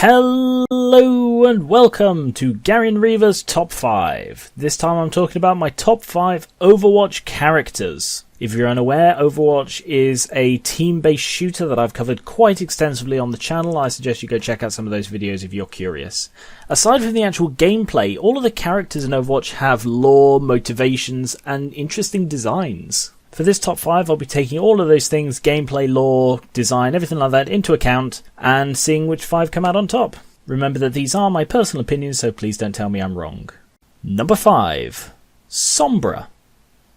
Hello and welcome to Gar1onriva's Top 5. This time I'm talking about my top 5 Overwatch characters. If you're unaware, Overwatch is a team-based shooter that I've covered quite extensively on the channel. I suggest you go check out some of those videos if you're curious. Aside from the actual gameplay, all of the characters in Overwatch have lore, motivations, and interesting designs. For this top 5, I'll be taking all of those things, gameplay, lore, design, everything like that, into account, and seeing which 5 come out on top. Remember that these are my personal opinions, so please don't tell me I'm wrong. Number 5. Sombra.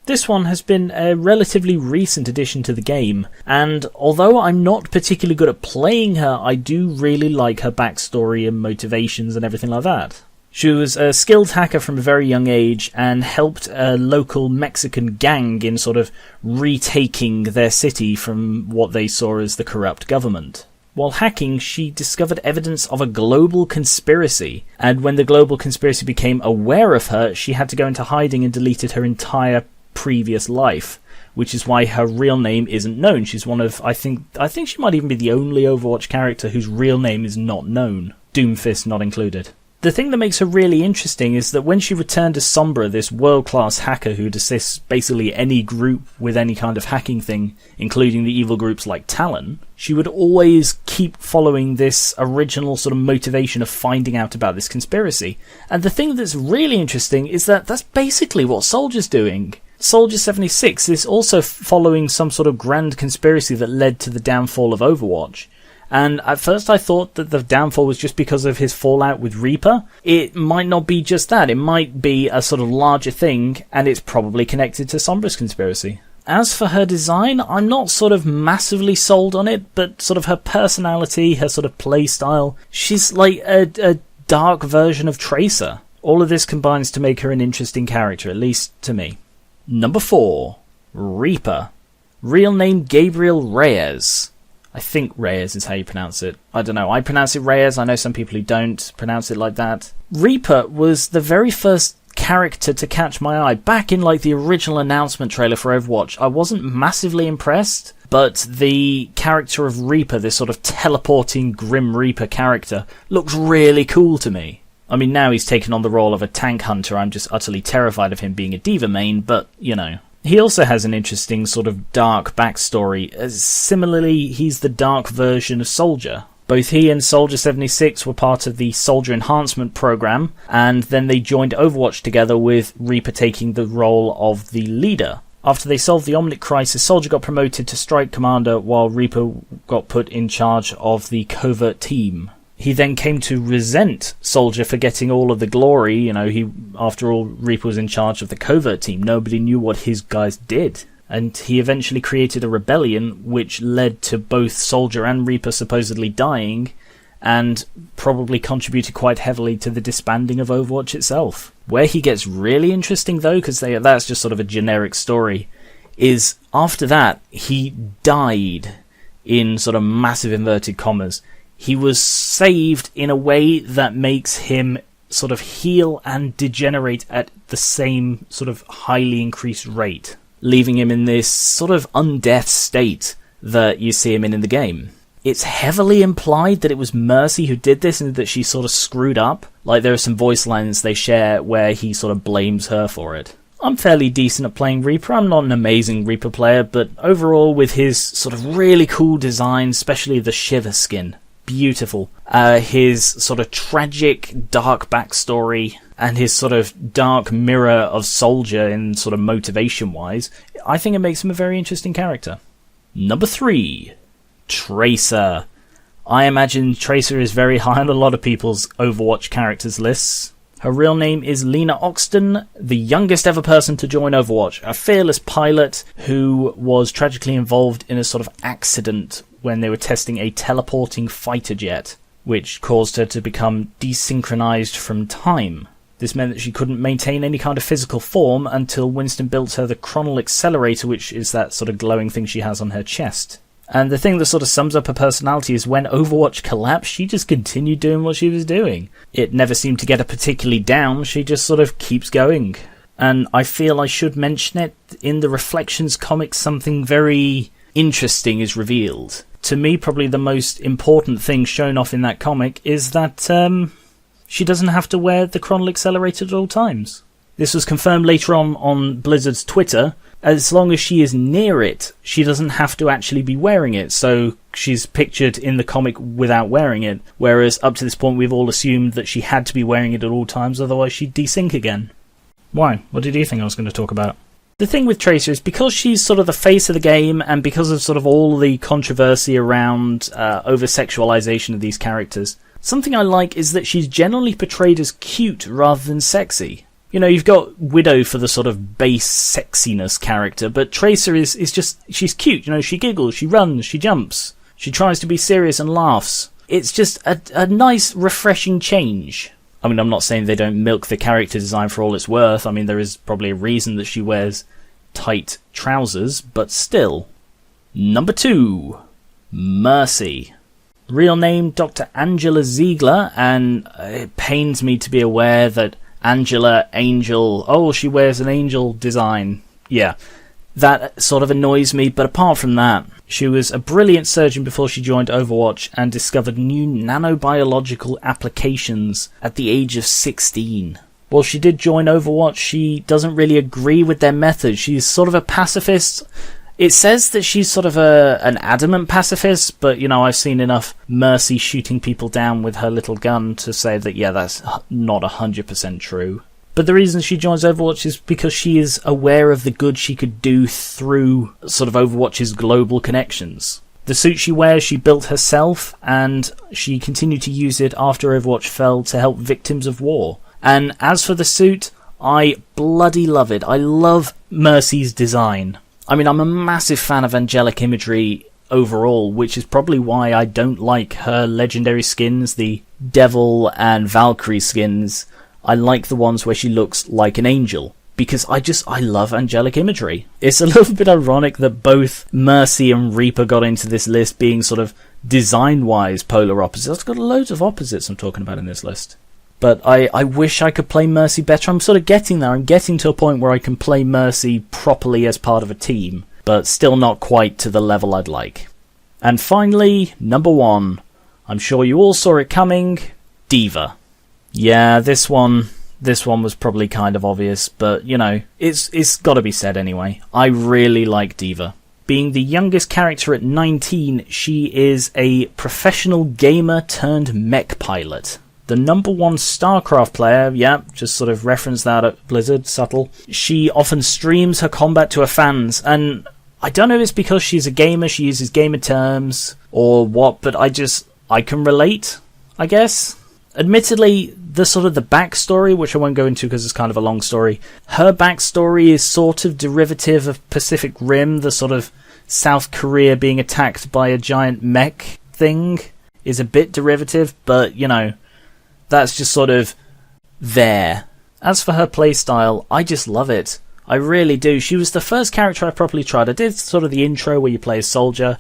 This one has been a relatively recent addition to the game, and although I'm not particularly good at playing her, I do really like her backstory and motivations and everything like that. She was a skilled hacker from a very young age and helped a local Mexican gang in sort of retaking their city from what they saw as the corrupt government. While hacking, she discovered evidence of a global conspiracy, and when the global conspiracy became aware of her, she had to go into hiding and deleted her entire previous life, which is why her real name isn't known. She's one of, I think she might even be the only Overwatch character whose real name is not known, Doomfist not included. The thing that makes her really interesting is that when she returned as Sombra, this world-class hacker who'd assist basically any group with any kind of hacking thing, including the evil groups like Talon, she would always keep following this original sort of motivation of finding out about this conspiracy. And the thing that's really interesting is that that's basically what Soldier's doing. Soldier 76 is also following some sort of grand conspiracy that led to the downfall of Overwatch. And at first I thought that the downfall was just because of his fallout with Reaper. It might not be just that. It might be a sort of larger thing, and it's probably connected to Sombra's conspiracy. As for her design, I'm not sort of massively sold on it, but sort of her personality, her sort of play style, she's like a dark version of Tracer. All of this combines to make her an interesting character, at least to me. Number 4. Reaper. Real name Gabriel Reyes. I think Reyes is how you pronounce it. I don't know. I pronounce it Reyes. I know some people who don't pronounce it like that. Reaper was the very first character to catch my eye. Back in like the original announcement trailer for Overwatch, I wasn't massively impressed, but the character of Reaper, this sort of teleporting Grim Reaper character, looks really cool to me. I mean, now he's taken on the role of a tank hunter. I'm just utterly terrified of him being a D.Va main, but, you know. He also has an interesting sort of dark backstory. Similarly, he's the dark version of Soldier. Both he and Soldier 76 were part of the Soldier Enhancement program, and then they joined Overwatch together with Reaper taking the role of the leader. After they solved the Omnic crisis, Soldier got promoted to Strike Commander while Reaper got put in charge of the covert team. He then came to resent Soldier for getting all of the glory. You know, after all, Reaper was in charge of the covert team. Nobody knew what his guys did. And he eventually created a rebellion which led to both Soldier and Reaper supposedly dying, and probably contributed quite heavily to the disbanding of Overwatch itself. Where he gets really interesting though, because that's just sort of a generic story, is after that he died in sort of massive inverted commas. He was saved in a way that makes him sort of heal and degenerate at the same sort of highly increased rate, leaving him in this sort of undeath state that you see him in the game. It's heavily implied that it was Mercy who did this and that she sort of screwed up. Like, there are some voice lines they share where he sort of blames her for it. I'm fairly decent at playing Reaper. I'm not an amazing Reaper player, but overall with his sort of really cool design, especially the Shiver skin, beautiful. His sort of tragic, dark backstory and his sort of dark mirror of Soldier in sort of motivation-wise, I think it makes him a very interesting character. Number 3. Tracer. I imagine Tracer is very high on a lot of people's Overwatch characters lists. Her real name is Lena Oxton, the youngest ever person to join Overwatch, a fearless pilot who was tragically involved in a sort of accident when they were testing a teleporting fighter jet, which caused her to become desynchronized from time. This meant that she couldn't maintain any kind of physical form until Winston built her the Chronal Accelerator, which is that sort of glowing thing she has on her chest. And the thing that sort of sums up her personality is when Overwatch collapsed, she just continued doing what she was doing. It never seemed to get her particularly down, she just sort of keeps going. And I feel I should mention it, in the Reflections comics something very interesting is revealed. to me, probably the most important thing shown off in that comic is that she doesn't have to wear the Chronal Accelerator at all times. This was confirmed later on Blizzard's Twitter. As long as she is near it, she doesn't have to actually be wearing it. So she's pictured in the comic without wearing it, whereas up to this point we've all assumed that she had to be wearing it at all times, otherwise she'd desync again. Why? What did you think I was going to talk about? The thing with Tracer is because she's sort of the face of the game, and because of sort of all the controversy around over-sexualization of these characters, something I like is that she's generally portrayed as cute rather than sexy. You know, you've got Widow for the sort of base sexiness character, but Tracer is just, she's cute. You know, she giggles, she runs, she jumps, she tries to be serious and laughs. It's just a nice, refreshing change. I mean, I'm not saying they don't milk the character design for all it's worth. I mean, there is probably a reason that she wears tight trousers, but still. Number 2, Mercy. Real name, Dr. Angela Ziegler, and it pains me to be aware that Angela, Angel, oh, she wears an angel design. Yeah, that sort of annoys me, but apart from that, she was a brilliant surgeon before she joined Overwatch and discovered new nanobiological applications at the age of 16. While she did join Overwatch, she doesn't really agree with their methods. She's sort of a pacifist. It says that she's sort of an adamant pacifist, but, you know, I've seen enough Mercy shooting people down with her little gun to say that, yeah, that's not 100% true. But the reason she joins Overwatch is because she is aware of the good she could do through sort of Overwatch's global connections. The suit she wears, she built herself, and she continued to use it after Overwatch fell to help victims of war. And as for the suit, I bloody love it. I love Mercy's design. I mean, I'm a massive fan of angelic imagery overall, which is probably why I don't like her legendary skins, the Devil and Valkyrie skins. I like the ones where she looks like an angel, because I love angelic imagery. It's a little bit ironic that both Mercy and Reaper got into this list being sort of design-wise polar opposites. I've got loads of opposites I'm talking about in this list. But I wish I could play Mercy better. I'm sort of getting there. I'm getting to a point where I can play Mercy properly as part of a team, but still not quite to the level I'd like. And finally, number 1. I'm sure you all saw it coming. D.Va. Yeah, this one was probably kind of obvious, but, you know, it's got to be said anyway. I really like D.Va. Being the youngest character at 19, she is a professional gamer turned mech pilot. The number 1 StarCraft player, yeah, just sort of reference that at Blizzard, subtle. She often streams her combat to her fans, and I don't know if it's because she's a gamer, she uses gamer terms, or what, but I can relate, I guess. Admittedly, the sort of the backstory, which I won't go into because it's kind of a long story, her backstory is sort of derivative of Pacific Rim, the sort of South Korea being attacked by a giant mech thing is a bit derivative, but, you know, that's just sort of there. As for her playstyle, I just love it. I really do. She was the first character I properly tried. I did sort of the intro where you play as Soldier.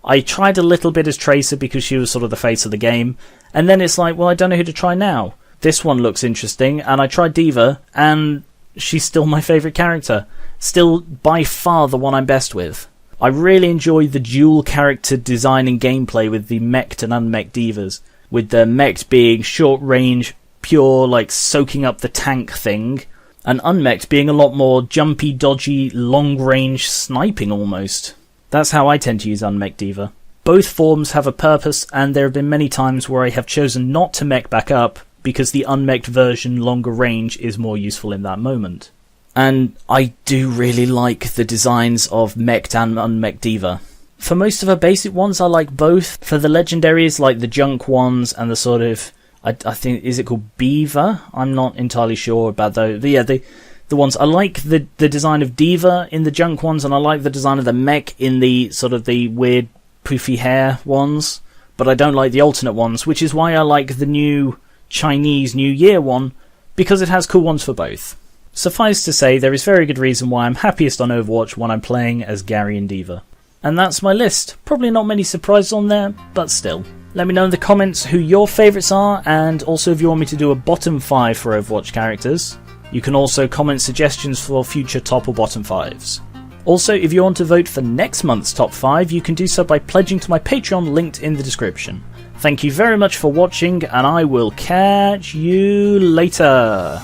I tried a little bit as Tracer because she was sort of the face of the game. And then it's like, well, I don't know who to try now. This one looks interesting. And I tried D.Va, and she's still my favourite character. Still by far the one I'm best with. I really enjoy the dual character design and gameplay with the mech'd and unmech'd D.Vas. With the mech'd being short range, pure, like soaking up the tank thing, and unmech'd being a lot more jumpy, dodgy, long range sniping almost. That's how I tend to use unmech'd D.Va. Both forms have a purpose, and there have been many times where I have chosen not to mech back up because the unmech'd version longer range is more useful in that moment. And I do really like the designs of mech'd and unmech'd D.Va. For most of her basic ones, I like both. For the legendaries, like the junk ones and the sort of, I think, is it called Beaver? I'm not entirely sure about those. But yeah, the ones, I like the design of D.Va in the junk ones, and I like the design of the mech in the sort of the weird poofy hair ones. But I don't like the alternate ones, which is why I like the new Chinese New Year one, because it has cool ones for both. Suffice to say, there is very good reason why I'm happiest on Overwatch when I'm playing as Gary and D.Va. And that's my list. Probably not many surprises on there, but still. Let me know in the comments who your favourites are, and also if you want me to do a bottom 5 for Overwatch characters. You can also comment suggestions for future top or bottom 5s. Also, if you want to vote for next month's top 5, you can do so by pledging to my Patreon linked in the description. Thank you very much for watching, and I will catch you later.